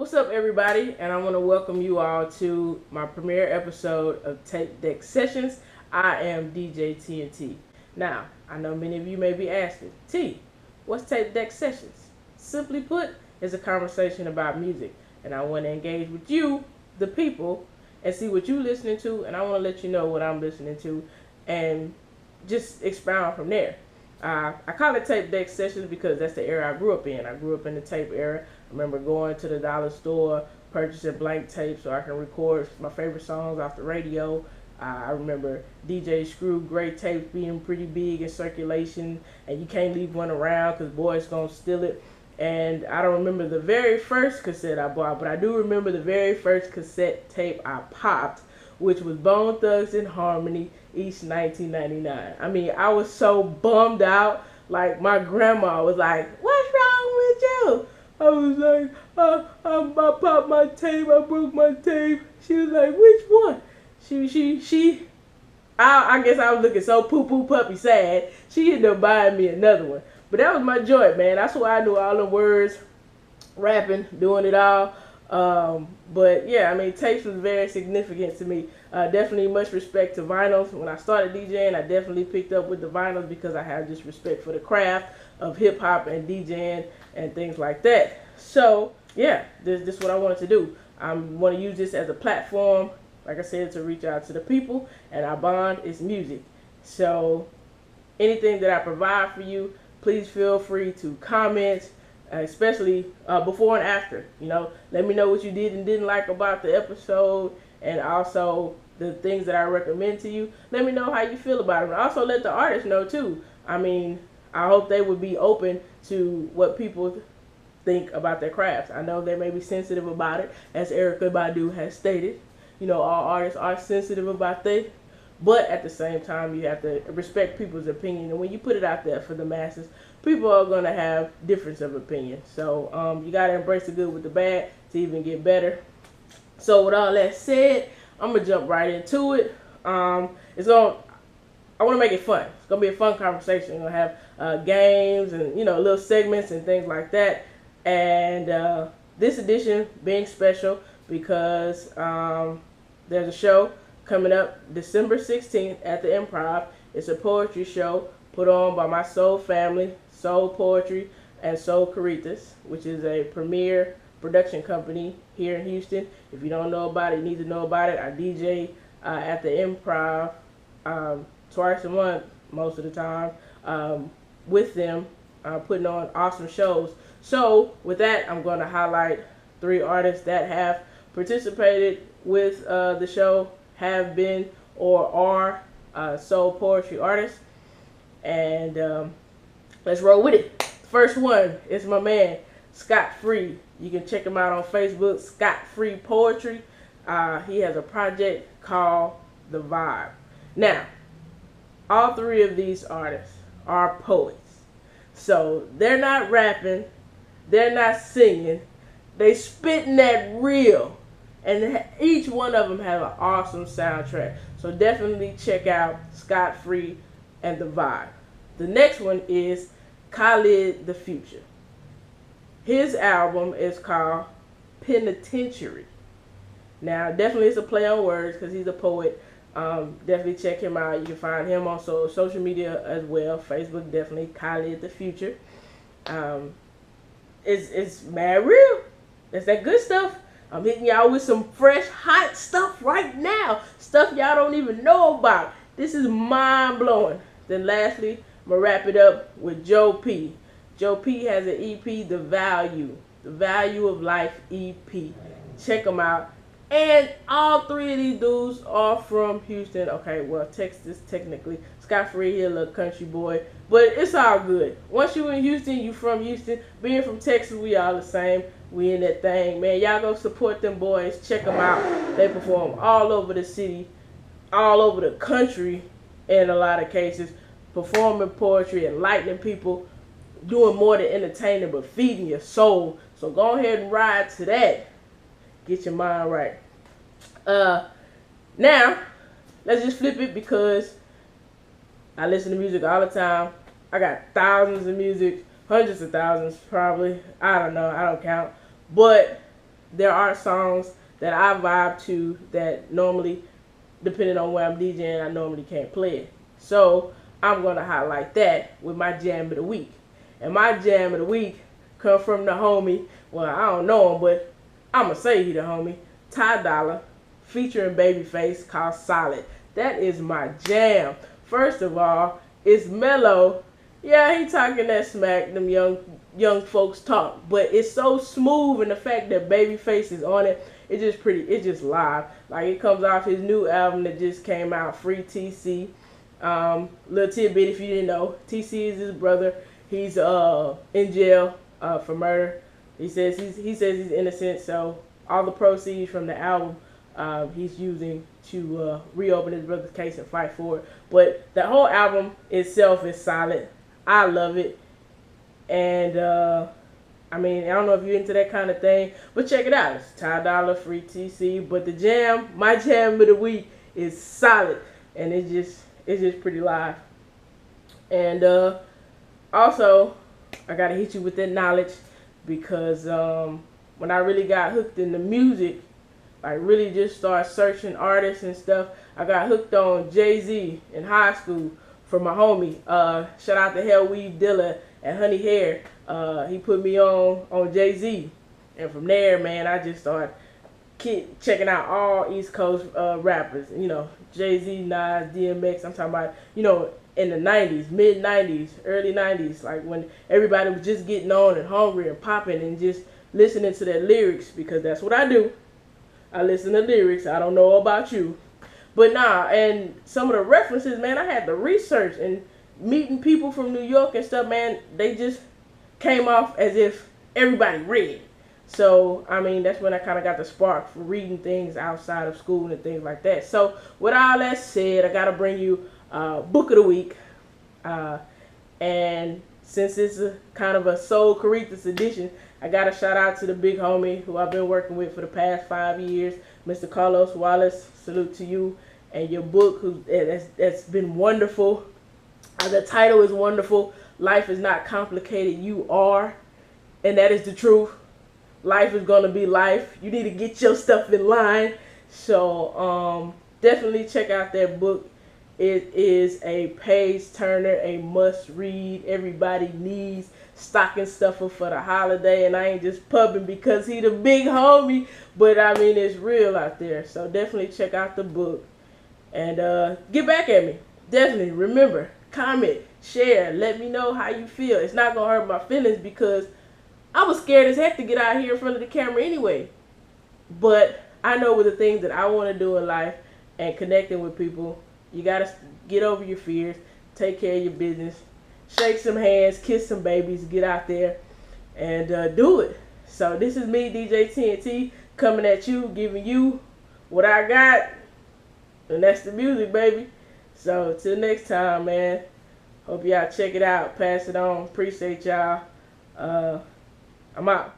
What's up, everybody? And I want to welcome you all to my premiere episode of Tape Deck Sessions. I am DJ TNT. Now, I know many of you may be asking, T, what's Tape Deck Sessions? Simply put, it's a conversation about music. And I want to engage with you, the people, and see what you're listening to. And I want to let you know what I'm listening to and just expound from there. I call it Tape Deck Sessions because that's the era I grew up in. I grew up in the tape era. I remember going to the dollar store, purchasing blank tapes so I can record my favorite songs off the radio. I remember DJ Screw Great tapes being pretty big in circulation, and you can't leave one around because boys gonna steal it. And I don't remember the very first cassette I bought, but I do remember the very first cassette tape I popped, which was Bone Thugs and Harmony, East 1999. I mean, I was so bummed out. Like, my grandma was like, "What's wrong with you?" I was like, I popped my tape, I broke my tape. She was like, "Which one?" I guess I was looking so poo-poo puppy sad. She ended up buying me another one. But that was my joy, man. That's why I knew all the words, rapping, doing it all. But yeah, I mean, tapes was very significant to me. Definitely much respect to vinyls. When I started DJing, I definitely picked up with the vinyls because I have just respect for the craft of hip hop and DJing and things like that. So yeah, this is what I wanted to do. I want to use this as a platform, like I said, to reach out to the people, and our bond is music. So anything that I provide for you, please feel free to comment, especially before and after. You know, let me know what you did and didn't like about the episode, and also the things that I recommend to you. Let me know how you feel about it. And also let the artists know too. I mean, I hope they would be open to what people think about their crafts. I know they may be sensitive about it, as Erykah Badu has stated. You know, all artists are sensitive about things, but at the same time, you have to respect people's opinion. And when you put it out there for the masses, people are going to have difference of opinion. So you got to embrace the good with the bad to even get better. So with all that said, I'm going to jump right into it. I want to make it fun. It's going to be a fun conversation. We're going to have games and, you know, little segments and things like that. And this edition being special because there's a show coming up December 16th at the Improv. It's a poetry show put on by my soul family, Soul Poetry and Sol-Caritas, which is a premier production company here in Houston. If you don't know about it, you need to know about it. I DJ at the Improv twice a month most of the time with them, putting on awesome shows. So with that, I'm going to highlight 3 artists that have participated with the show, have been or are soul poetry artists, and let's roll with it. First one is my man Scott Free. You can check him out on Facebook, Scott Free Poetry. He has a project called The Vibe. Now, all 3 of these artists are poets, so they're not rapping, they're not singing, they spitting that real. And each one of them have an awesome soundtrack. So definitely check out Scott Free and The Vibe. The next one is Khalid the Future. His album is called Penitentiary. Now, definitely it's a play on words because he's a poet. Definitely check him out. You can find him on social media as well. Facebook, definitely Khalid the Future. It's mad real. It's that good stuff. I'm hitting y'all with some fresh, hot stuff right now. Stuff y'all don't even know about. This is mind-blowing. Then lastly, I'm going to wrap it up with Joe P. Joe P has an EP, The Value of Life EP. Check them out. And all 3 of these dudes are from Houston. Okay, well, Texas technically. Scott Free here, a little country boy. But it's all good. Once you in Houston, you from Houston. Being from Texas, we all the same. We in that thing, man. Y'all go support them boys. Check them out. They perform all over the city, all over the country in a lot of cases. Performing poetry, enlightening people, doing more than entertaining, but feeding your soul. So go ahead and ride to that. Get your mind right. Now, let's just flip it because I listen to music all the time. I got thousands of music, hundreds of thousands probably. I don't know. I don't count. But there are songs that I vibe to that normally, depending on where I'm DJing, I normally can't play it. So I'm going to highlight that with my jam of the week. And my jam of the week come from the homie, well, I don't know him, but I'm going to say he the homie, Ty Dolla, featuring Babyface, called Solid. That is my jam. First of all, it's mellow. Yeah, he talking that smack, them young folks talk, but it's so smooth, and the fact that Babyface is on it, it's just live. Like, it comes off his new album that just came out, Free TC. Little tidbit if you didn't know, TC is his brother. He's in jail for murder. He says he's innocent, so all the proceeds from the album he's using to reopen his brother's case and fight for it. But the whole album itself is solid. I love it. And I mean, I don't know if you're into that kind of thing, but check it out. It's Ty Dolla, Free TC. But the jam, my jam of the week, is solid, and it's just pretty live. And also, I gotta hit you with that knowledge, because when I really got hooked into music, I really just started searching artists and stuff. I got hooked on JayZ in high school from my homie. Shout out to Hell Weave Dilla and Honey Hair. He put me on JayZ, and from there, man, I just started checking out all East Coast rappers. You know, JayZ, Nas, DMX. I'm talking about, you know, in the 90s, mid 90s, early 90s, like when everybody was just getting on and hungry and popping and just listening to their lyrics, because that's what I do. I listen to lyrics. I don't know about you. But nah, and some of the references, man, I had to research, and meeting people from New York and stuff, man, they just came off as if everybody read. So, I mean, that's when I kind of got the spark for reading things outside of school and things like that. So, with all that said, I got to bring you Book of the Week. And since it's a kind of a Sol-Caritas edition, I got to shout out to the big homie who I've been working with for the past 5 years, Mr. Carlos Wallace. Salute to you and your book, that's been wonderful. The title is wonderful. Life is not complicated. You are. And that is the truth. Life is going to be life. You need to get your stuff in line. So definitely check out that book. It is a page turner, a must read. Everybody needs stocking stuffer for the holiday. And I ain't just pubbing because he the big homie, but I mean, it's real out there. So definitely check out the book and get back at me. Definitely remember, comment, share, let me know how you feel. It's not gonna hurt my feelings, because I was scared as heck to get out here in front of the camera anyway. But I know with the things that I want to do in life and connecting with people, you gotta get over your fears, take care of your business, shake some hands, kiss some babies, get out there and do it. So this is me, DJ TNT, coming at you, giving you what I got, and that's the music, baby. So till next time, man. Hope y'all check it out, pass it on. Appreciate y'all. I'm out.